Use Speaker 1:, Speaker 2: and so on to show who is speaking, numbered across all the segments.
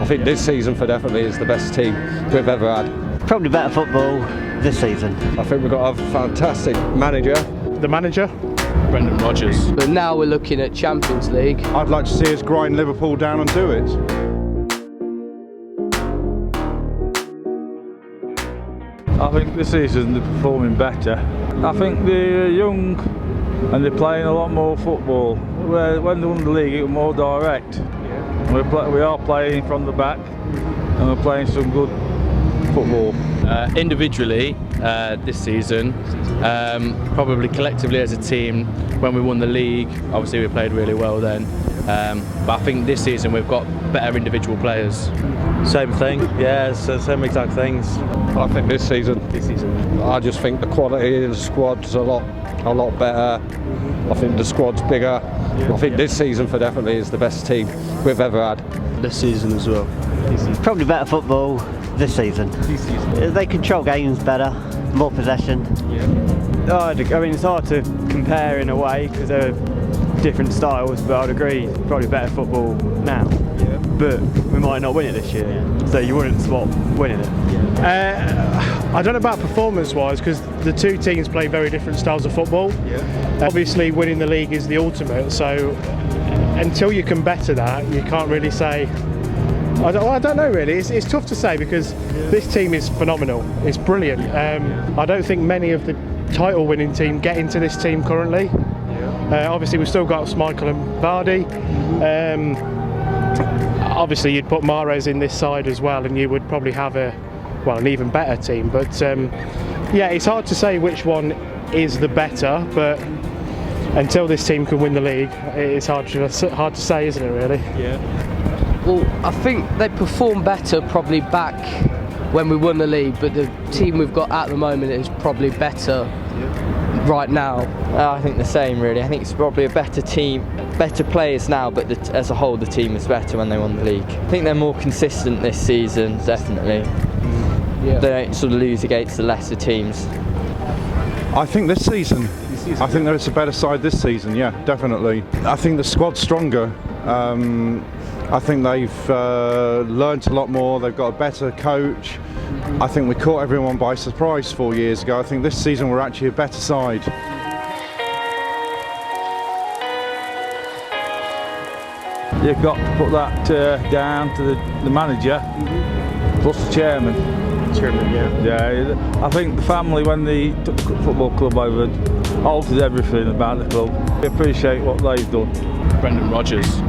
Speaker 1: I think this season for definitely is the best team we've ever had.
Speaker 2: Probably better football this season.
Speaker 1: I think we've got a fantastic manager.
Speaker 3: The manager?
Speaker 4: Brandon-Rogers.
Speaker 5: But now we're looking at Champions League.
Speaker 6: I'd like to see us grind Liverpool down and do it.
Speaker 7: I think this season they're performing better. I think they're young and they're playing a lot more football. When they won the league, it was more direct. We are playing from the back and we're playing some good football.
Speaker 4: Individually, this season, probably collectively as a team, when we won the league, obviously we played really well then. But I think this season we've got better individual players.
Speaker 7: Same thing, yeah, it's the same exact things.
Speaker 1: I think this season, I just think the quality of the squad's a lot better. I think the squad's bigger. I think this season for definitely is the best team we've ever had.
Speaker 5: This season as well.
Speaker 2: Probably better football this season. They control games better, more possession.
Speaker 8: I mean, it's hard to compare in a way because they're different styles, but I'd agree probably better football now. But we might not win it this year, so you wouldn't swap winning it.
Speaker 3: I don't know about performance-wise because the two teams play very different styles of football. Obviously, winning the league is the ultimate, so until you can better that, you can't really say. I don't know really. It's tough to say because this team is phenomenal. It's brilliant. I don't think many of the title-winning team get into this team currently. Obviously, we've still got Schmeichel and Vardy. Obviously, you'd put Mahrez in this side as well, and you would probably have an even better team. But yeah, it's hard to say which one is the better. But until this team can win the league, it's hard to say, isn't it? Really?
Speaker 5: Well, I think they perform better probably back when we won the league, but the team we've got at the moment is probably better right now.
Speaker 9: I think the same really. I think it's probably a better team, better players now, but as a whole the team was better when they won the league. I think they're more consistent this season, definitely. They don't sort of lose against the lesser teams.
Speaker 6: I think this season, I think there's a better side this season, yeah, definitely. I think the squad's stronger. I think they've learnt a lot more, they've got a better coach. I think we caught everyone by surprise 4 years ago. I think this season we're actually a better side.
Speaker 7: You've got to put that down to the manager, plus the chairman. Yeah, I think the family, when they took the football club over, altered everything about the club. We appreciate what they've done.
Speaker 4: Brandon-Rogers.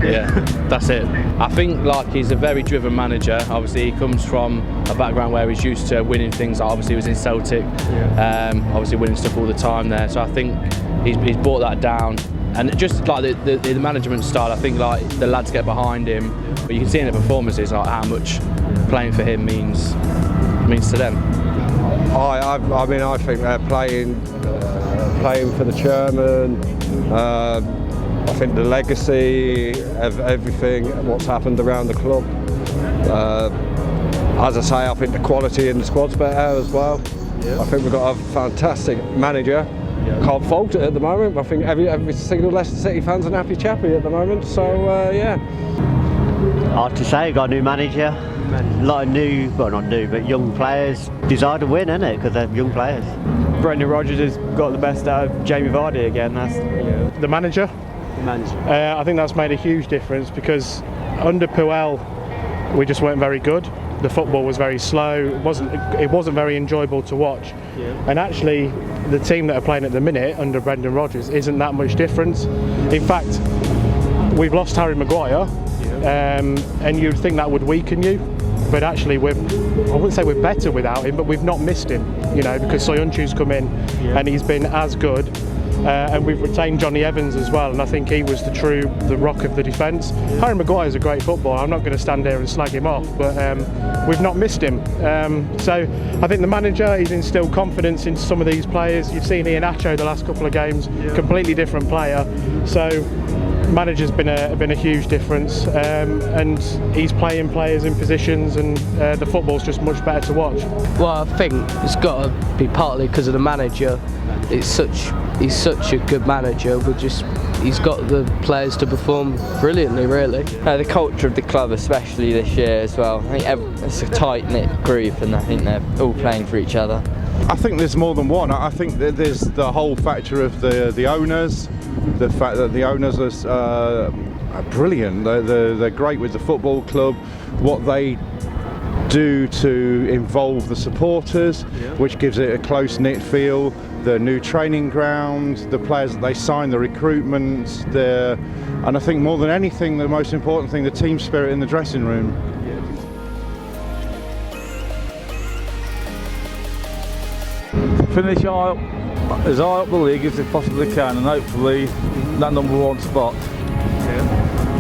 Speaker 4: Yeah, that's it. I think he's a very driven manager. Obviously, he comes from a background where he's used to winning things. Obviously, he was in Celtic. Obviously, winning stuff all the time there. So I think he's brought that down. And just like the management style, I think the lads get behind him. But you can see in the performances how much playing for him means to them.
Speaker 1: I mean, I think they're playing for the chairman. I think the legacy of everything, what's happened around the club. As I say, I think the quality in the squad's better as well. I think we've got a fantastic manager. Can't fault it at the moment. I think every single Leicester City fan's an happy chappy at the moment. So yeah.
Speaker 2: Hard to say. Got a new manager. A lot of new, well not new, but young players. Desire to win, isn't it? Because they're young players.
Speaker 8: Brandon-Rogers has got the best out of Jamie Vardy again. That's
Speaker 3: The manager. I think that's made a huge difference because under Puel we just weren't very good. The football was very slow. It wasn't very enjoyable to watch. And actually, the team that are playing at the minute under Brandon-Rogers isn't that much difference. In fact, we've lost Harry Maguire, and you'd think that would weaken you. But actually, I wouldn't say we're better without him, but we've not missed him. Because Soyuncu's come in and he's been as good. And we've retained Johnny Evans as well, and I think he was the rock of the defence. Harry Maguire's a great footballer. I'm not going to stand here and slag him off, but we've not missed him. So I think the manager, he's instilled confidence in some of these players. You've seen Iheanacho the last couple of games, completely different player. So manager's been a huge difference, and he's playing players in positions, and the football's just much better to watch.
Speaker 5: Well, I think it's got to be partly because of the manager. It's such he's such a good manager. He's got the players to perform brilliantly, really.
Speaker 9: The culture of the club, especially this year as well. I think it's a tight-knit group, and I think they're all playing for each other.
Speaker 6: I think there's more than one. I think that there's the whole factor of the owners, the fact that the owners are brilliant. They're great with the football club. What they do to involve the supporters, which gives it a close-knit feel. The new training ground, the players that they sign, the recruitment, and I think more than anything, the most important thing, the team spirit in the dressing room.
Speaker 7: Finish as high up the league as they possibly can, and hopefully that #1 spot.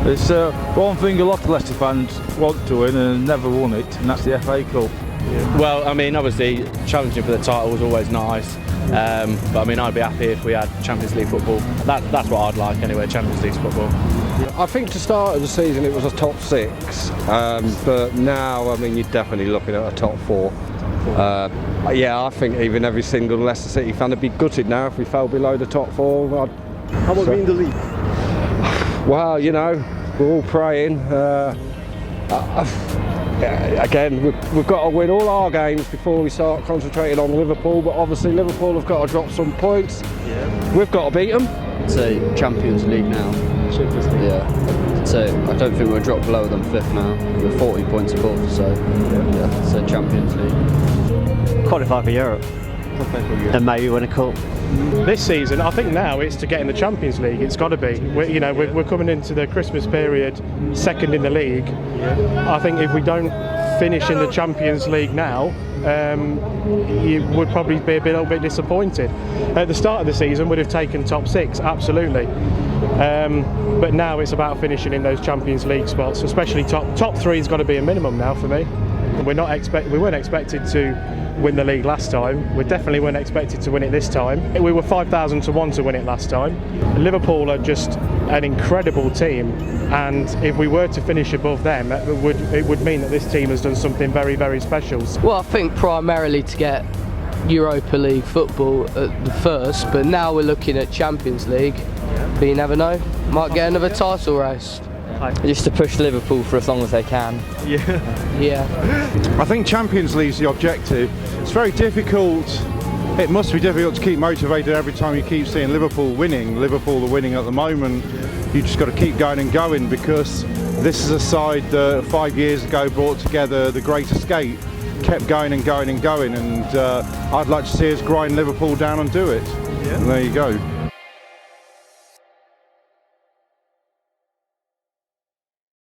Speaker 7: It's one thing a lot of Leicester fans want to win and never won it, and that's the FA Cup.
Speaker 4: Well, I mean, obviously challenging for the title was always nice, but I mean, I'd be happy if we had Champions League football. That's what I'd like anyway, Champions League football.
Speaker 1: I think to start of the season it was a top 6, but now, I mean, you're definitely looking at a top 4. Yeah, I think even every single Leicester City fan would be gutted now if we fell below the top 4.
Speaker 8: How about being the league?
Speaker 1: Well, you know, we're all praying. Again, we've got to win all our games before we start concentrating on Liverpool, but obviously Liverpool have got to drop some points. Yeah. We've got to beat them.
Speaker 10: So Champions League now.
Speaker 8: Champions League.
Speaker 10: Yeah. So I don't think we'll drop lower than 5th now. We're 40 points above, so yeah. So Champions League.
Speaker 2: Qualify for Europe. And maybe win a cup.
Speaker 3: This season, I think now it's to get in the Champions League. It's got to be. We're coming into the Christmas period, 2nd in the league. I think if we don't finish in the Champions League now, you would probably be a little bit disappointed. At the start of the season, we'd have taken top 6, absolutely. But now it's about finishing in those Champions League spots, especially top 3 has got to be a minimum now for me. We weren't expected to win the league last time. We definitely weren't expected to win it this time. We were 5,000 to 1 to win it last time. Liverpool are just an incredible team, and if we were to finish above them, it would mean that this team has done something very, very special.
Speaker 5: Well, I think primarily to get Europa League football at the first, but now we're looking at Champions League. But you never know, might get another title race.
Speaker 9: Just to push Liverpool for as long as they can.
Speaker 5: Yeah.
Speaker 6: I think Champions League's the objective. It's very difficult. It must be difficult to keep motivated every time you keep seeing Liverpool winning. Liverpool are winning at the moment. You just got to keep going and going, because this is a side that 5 years ago brought together the Great Escape, kept going and going and going, and I'd like to see us grind Liverpool down and do it. And there you go.